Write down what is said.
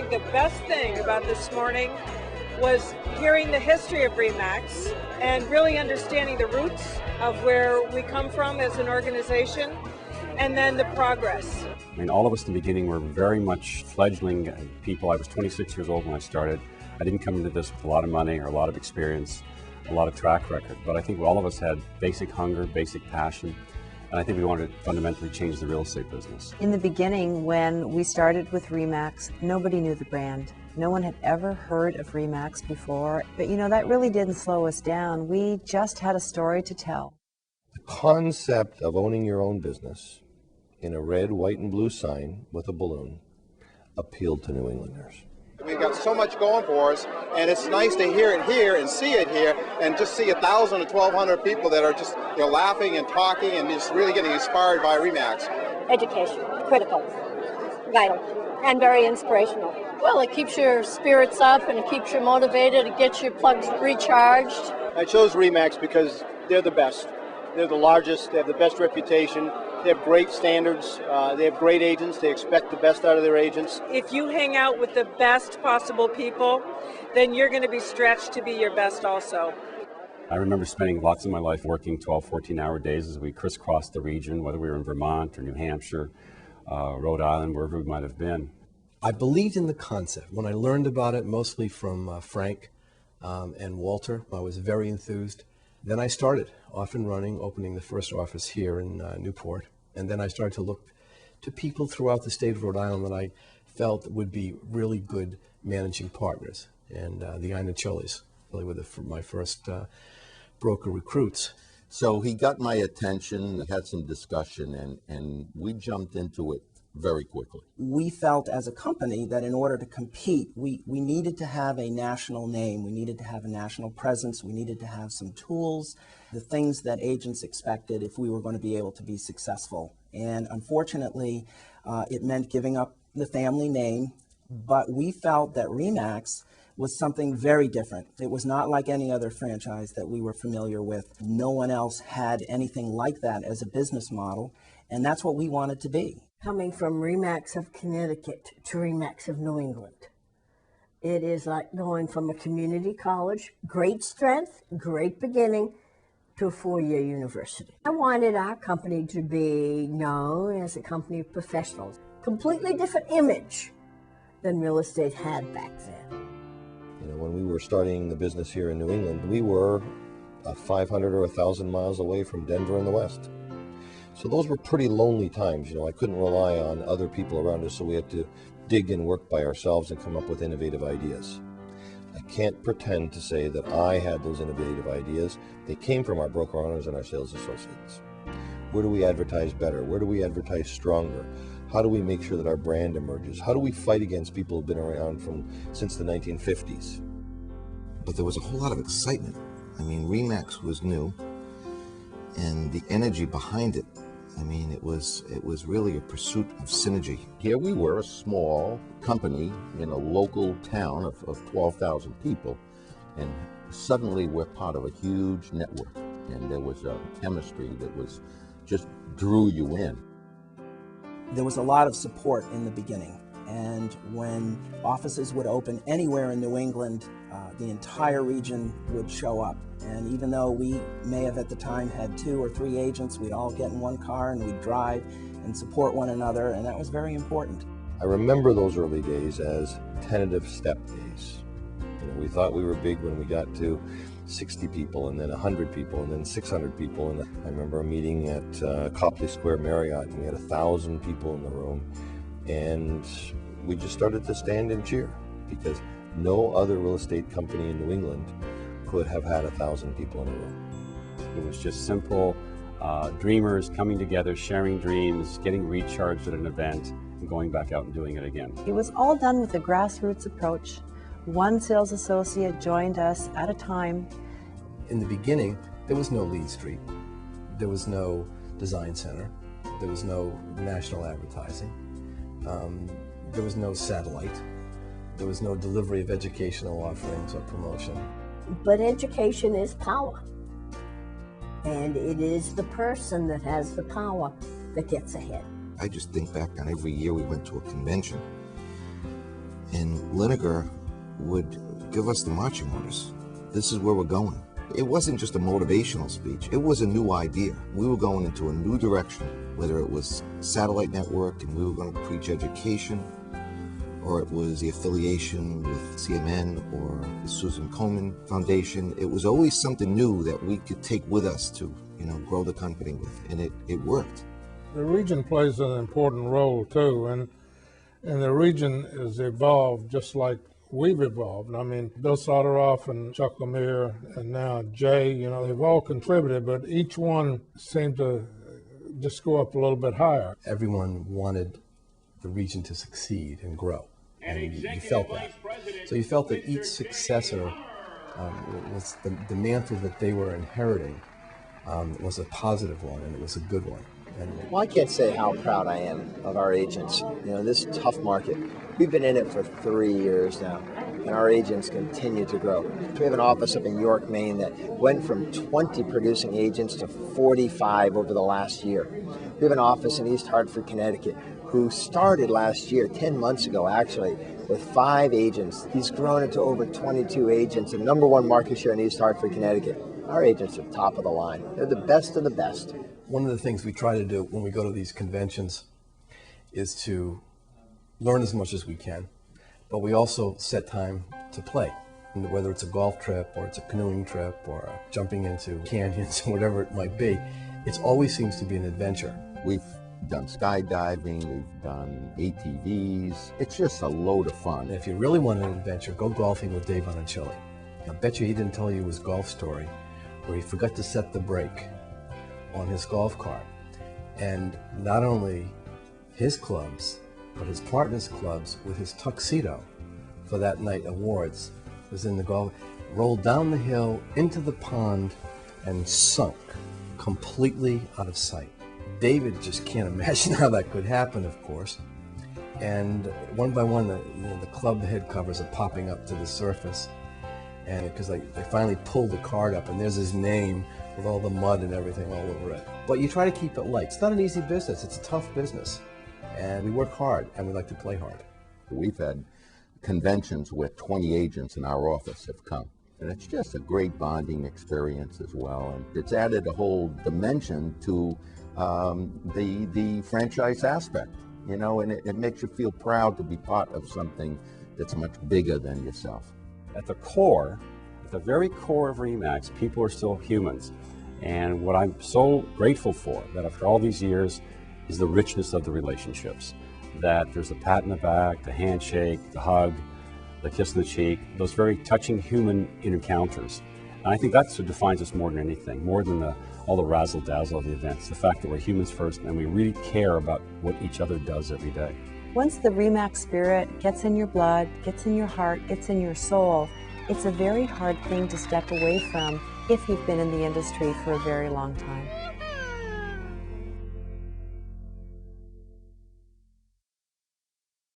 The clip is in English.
think the best thing about this morning was hearing the history of RE/MAX and really understanding the roots of where we come from as an organization, and then the progress. I mean, all of us in the beginning were very much fledgling people. I was 26 years old when I started. I didn't come into this with a lot of money or a lot of experience, a lot of track record, but I think all of us had basic hunger, basic passion, and I think we wanted to fundamentally change the real estate business. In the beginning, when we started with RE/MAX, nobody knew the brand. No one had ever heard of RE/MAX before, but you know, that really didn't slow us down. We just had a story to tell. The concept of owning your own business in a red, white, and blue sign with a balloon appealed to New Englanders. We've got so much going for us, and it's nice to hear it here and see it here, and just see 1,000 to 1,200 people that are just laughing and talking and just really getting inspired by RE/MAX. Education, critical, vital, and very inspirational. Well, it keeps your spirits up and it keeps you motivated. It gets your plugs recharged. I chose RE/MAX because they're the best. They're the largest. They have the best reputation. They have great standards. They have great agents. They expect the best out of their agents. If you hang out with the best possible people, then you're going to be stretched to be your best also. I remember spending lots of my life working 12, 14-hour days as we crisscrossed the region, whether we were in Vermont or New Hampshire, Rhode Island, wherever we might have been. I believed in the concept. When I learned about it, mostly from Frank and Walter, I was very enthused. Then I started off and running, opening the first office here in Newport. And then I started to look to people throughout the state of Rhode Island that I felt would be really good managing partners. And the Iannacholis really were my first broker recruits. So he got my attention, we had some discussion, and we jumped into it very quickly. We felt as a company that in order to compete, we needed to have a national name, we needed to have a national presence, we needed to have some tools, the things that agents expected if we were going to be able to be successful. And unfortunately, it meant giving up the family name, but we felt that RE/MAX was something very different. It was not like any other franchise that we were familiar with. No one else had anything like that as a business model, and that's what we wanted to be. Coming from RE/MAX of Connecticut to RE/MAX of New England, it is like going from a community college, great strength, great beginning, to a four-year university. I wanted our company to be known as a company of professionals. Completely different image than real estate had back then. You know, when we were starting the business here in New England, we were 500 or 1,000 miles away from Denver in the West. So those were pretty lonely times. You know, I couldn't rely on other people around us, so we had to dig and work by ourselves and come up with innovative ideas. I can't pretend to say that I had those innovative ideas. They came from our broker owners and our sales associates. Where do we advertise better? Where do we advertise stronger? How do we make sure that our brand emerges? How do we fight against people who've been around since the 1950s? But there was a whole lot of excitement. I mean, RE/MAX was new, and the energy behind it, I mean, it was really a pursuit of synergy. Here we were, a small company in a local town of 12,000 people, and suddenly we're part of a huge network, and there was a chemistry that was just drew you in. There was a lot of support in the beginning, and when offices would open anywhere in New England, the entire region would show up. And even though we may have at the time had 2 or 3 agents, we'd all get in one car and we'd drive and support one another, and that was very important. I remember those early days as tentative step days. You know, we thought we were big when we got to 60 people, and then 100 people, and then 600 people. And I remember a meeting at Copley Square Marriott, and we had 1,000 people in the room, and we just started to stand and cheer because no other real estate company in New England could have had 1,000 people in a room. It was just simple dreamers coming together, sharing dreams, getting recharged at an event, and going back out and doing it again. It was all done with a grassroots approach. One sales associate joined us at a time. In the beginning, there was no lead street. There was no design center. There was no national advertising. There was no satellite. There was no delivery of educational offerings or promotion. But education is power. And it is the person that has the power that gets ahead. I just think back on every year we went to a convention, And Lineker would give us the marching orders. This is where we're going. It wasn't just a motivational speech. It was a new idea. We were going into a new direction, whether it was satellite network and we were going to preach education, or it was the affiliation with CMN or the Susan Komen Foundation. It was always something new that we could take with us to, grow the company with, and it worked. The region plays an important role too, and the region has evolved just like we've evolved. I mean, Bill Soderoff and Chuck Lemire and now Jay, they've all contributed, but each one seemed to just go up a little bit higher. Everyone wanted the region to succeed and grow, and you felt that. So you felt that each successor was the mantle that they were inheriting was a positive one, and it was a good one. Well, I can't say how proud I am of our agents. This tough market, we've been in it for 3 years now, and our agents continue to grow. We have an office up in York, Maine that went from 20 producing agents to 45 over the last year. We have an office in East Hartford, Connecticut, who started last year, 10 months ago actually, with 5 agents. He's grown it to over 22 agents, and #1 market share in East Hartford, Connecticut. Our agents are top of the line. They're the best of the best. One of the things we try to do when we go to these conventions is to learn as much as we can, but we also set time to play. And whether it's a golf trip or it's a canoeing trip or jumping into canyons or whatever it might be, it always seems to be an adventure. We've done skydiving, we've done ATVs. It's just a load of fun. And if you really want an adventure, go golfing with Dave Bonaccilli. I bet you he didn't tell you his golf story where he forgot to set the brake on his golf cart. And not only his clubs, but his partner's clubs with his tuxedo for that night awards was in the golf, rolled down the hill into the pond and sunk completely out of sight. David just can't imagine how that could happen, of course. And one by one, the club head covers are popping up to the surface. And because they finally pulled the card up, and there's his name with all the mud and everything all over it. But you try to keep it light. It's not an easy business. It's a tough business. And we work hard, and we like to play hard. We've had conventions where 20 agents in our office have come. And it's just a great bonding experience as well. And it's added a whole dimension to the franchise aspect, and it makes you feel proud to be part of something that's much bigger than yourself. At the very core of RE/MAX, people are still humans. And what I'm so grateful for, that after all these years, is the richness of the relationships. That there's a pat in the back, the handshake, the hug, the kiss on the cheek, those very touching human encounters. And I think that's what defines us more than anything, more than all the razzle-dazzle of the events, the fact that we're humans first and we really care about what each other does every day. Once the RE/MAX spirit gets in your blood, gets in your heart, gets in your soul, it's a very hard thing to step away from if you've been in the industry for a very long time.